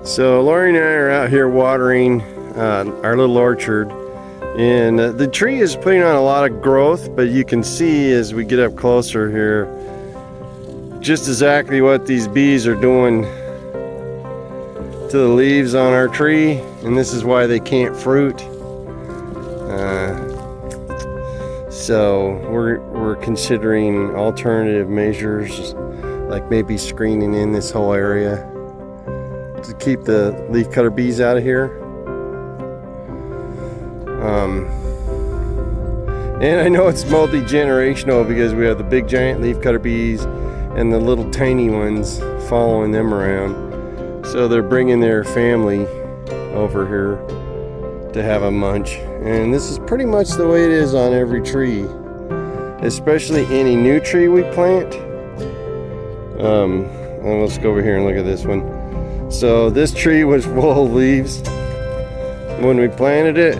So Lori and I are out here watering our little orchard, and the tree is putting on a lot of growth, but you can see as we get up closer here just exactly what these bees are doing to the leaves on our tree, and this is why they can't fruit. So we're considering alternative measures, like maybe screening in this whole area to keep the leafcutter bees out of here. And I know it's multi-generational because we have the big giant leafcutter bees and the little tiny ones following them around. So they're bringing their family over here to have a munch. And this is pretty much the way it is on every tree, especially any new tree we plant. And let's go over here and look at this one. So this tree was full of leaves when we planted it,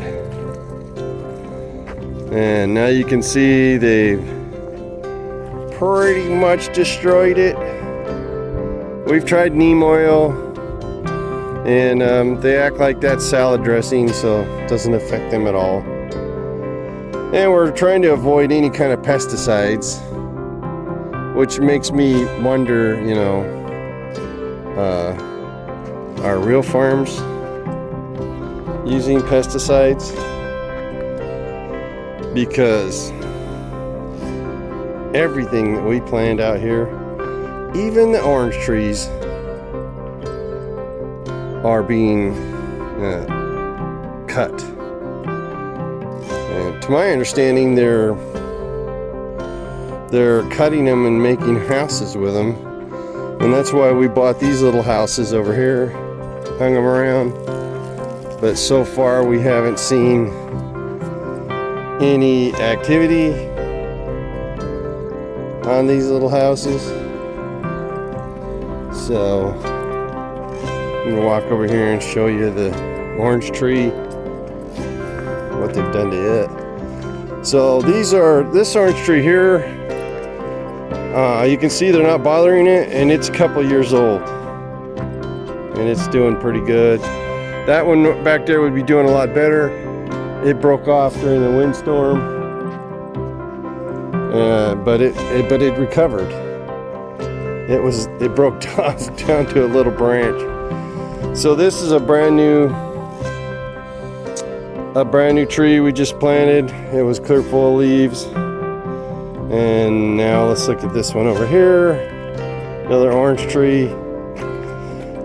and now you can see they've pretty much destroyed it. We've tried neem oil, and they act like that's salad dressing, so it doesn't affect them at all. And we're trying to avoid any kind of pesticides, which makes me wonder, you know, are real farms using pesticides? Because everything that we planned out here, even the orange trees, are being cut. And to my understanding, they're cutting them and making houses with them, and that's why we bought these little houses over here, hung them around. But so far we haven't seen any activity on these little houses. So I'm gonna walk over here and show you the orange tree, what they've done to it. So this orange tree here, you can see they're not bothering it, and it's a couple years old, and it's doing pretty good. That one back there would be doing a lot better. It broke off during the windstorm, but it recovered. It broke down to a little branch. So this is a brand new tree we just planted. It was clear full of leaves. And now let's look at this one over here. Another orange tree.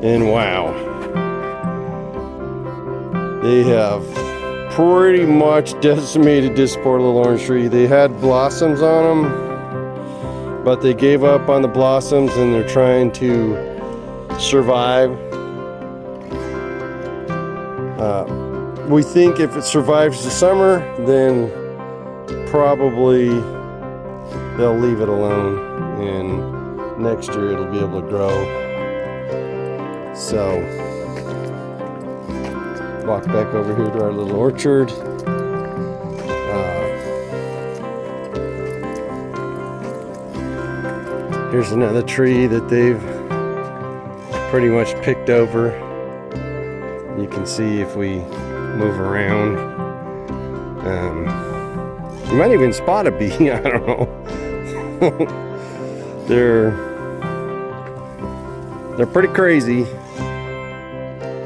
And wow. They have pretty much decimated this poor little orange tree. They had blossoms on them, but they gave up on the blossoms and they're trying to survive. We think if it survives the summer, then probably they'll leave it alone, and next year it'll be able to grow. So walk back over here to our little orchard. Here's another tree that they've pretty much picked over. You can see if we move around. You might even spot a bee, I don't know. They're pretty crazy.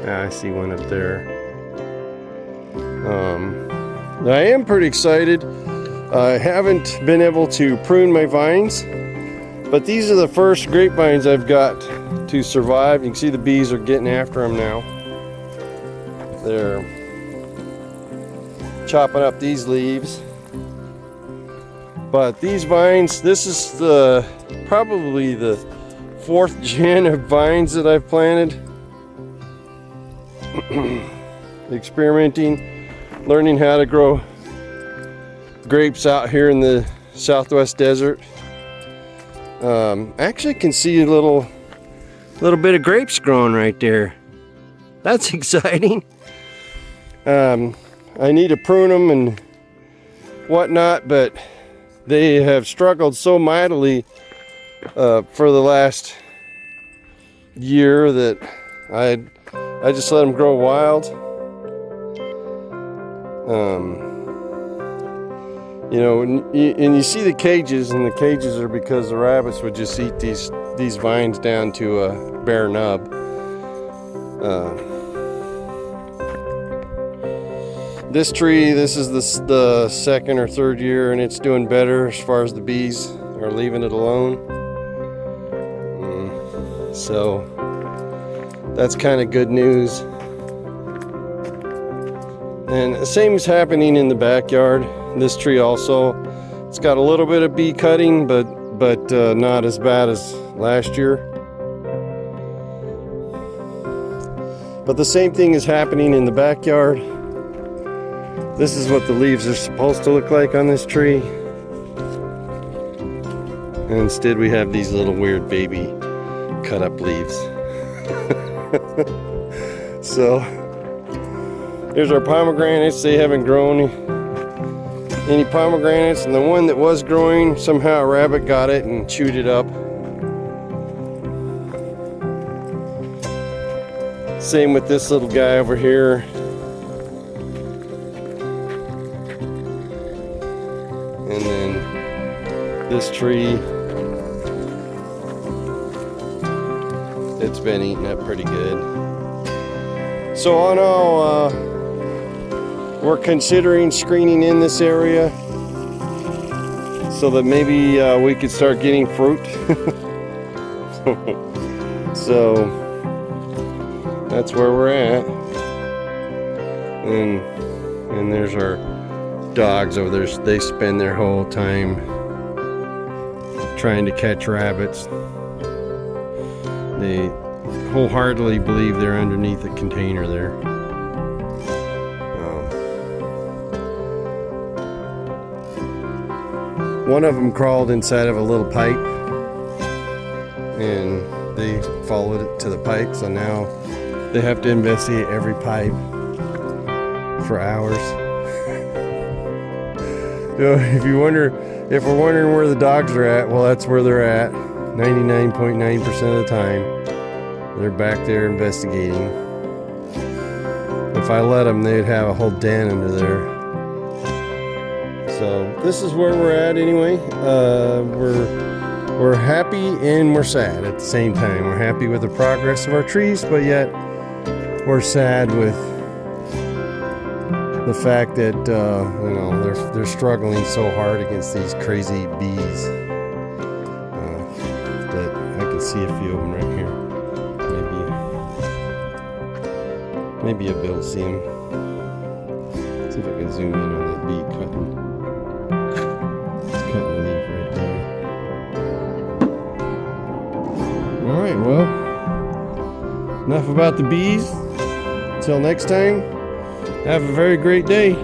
I see one up there. I am pretty excited. I haven't been able to prune my vines, but these are the first grapevines I've got to survive. You can see the bees are getting after them now. They're chopping up these leaves. But these vines, this is probably the 4th gen of vines that I've planted. Experimenting, learning how to grow grapes out here in the Southwest desert. Actually can see a little bit of grapes growing right there. That's exciting. I need to prune them and whatnot, but they have struggled so mightily for the last year that I just let them grow wild. You know, and you see the cages, and the cages are because the rabbits would just eat these vines down to a bare nub. This tree, this is the second or third year, and it's doing better as far as the bees are leaving it alone. So that's kind of good news. And the same is happening in the backyard. This tree also, it's got a little bit of bee cutting, but not as bad as last year. But the same thing is happening in the backyard. This is what the leaves are supposed to look like on this tree. And instead we have these little weird baby cut up leaves. So here's our pomegranates. They haven't grown any pomegranates, and the one that was growing, somehow a rabbit got it and chewed it up. Same with this little guy over here. And then this tree, it's been eaten up pretty good. So on all, we're considering screening in this area so that maybe we could start getting fruit. So that's where we're at. And there's our dogs over there. They spend their whole time trying to catch rabbits. They wholeheartedly believe they're underneath the container there. One of them crawled inside of a little pipe, and they followed it to the pipe, so now they have to investigate every pipe for hours. So if we're wondering where the dogs are at, well, that's where they're at 99.9% of the time. They're back there investigating. If I let them, they'd have a whole den under there. So this is where we're at anyway. We're happy and we're sad at the same time. We're happy with the progress of our trees, but yet we're sad with the fact that you know, they're struggling so hard against these crazy bees. But I can see a few of them right here. Maybe you'll be able to see them. See if I can zoom in on that bee cutting. It's cutting the leaf right there. All right, well, enough about the bees. Until next time, have a very great day.